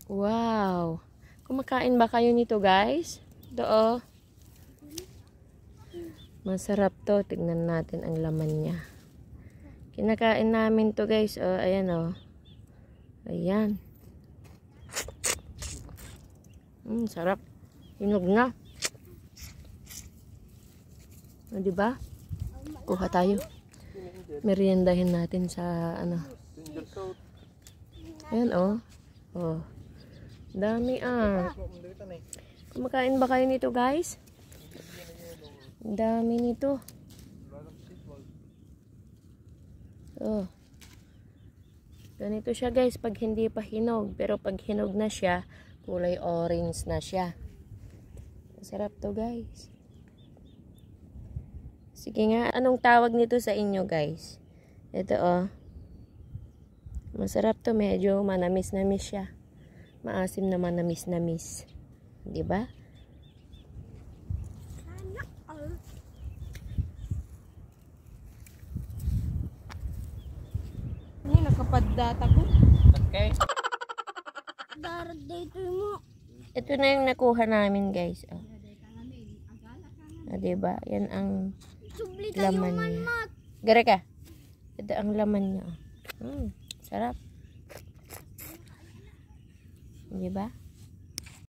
Wow. Kumakain ba kayo nito, guys? Ito, oh. Masarap to. Tignan natin ang laman niya. Kinakain namin to, guys. Oh, ayan, oh. Ayan. Sarap. Hinog na. O, diba? Kuha tayo. Meriendahin natin sa, ano. Ayan, oh. Oh. Dami, ah. Kumakain ba kayo nito, guys? Dami nito. Oh. Ganito siya, guys, pag hindi pa hinog. Pero pag hinog na siya, kulay orange na siya. Masarap to, guys. Sige nga, anong tawag nito sa inyo, guys? Ito, oh. Masarap to, medyo manamis-namis siya. Maasim na manamis-namis. Diba? Ini nakapadata ko. Okay. Ito na yung nakuha namin, guys. Oh. Diba? Yan ang laman niya. Gara ka? Ito ang laman niya. Sarap. Diba?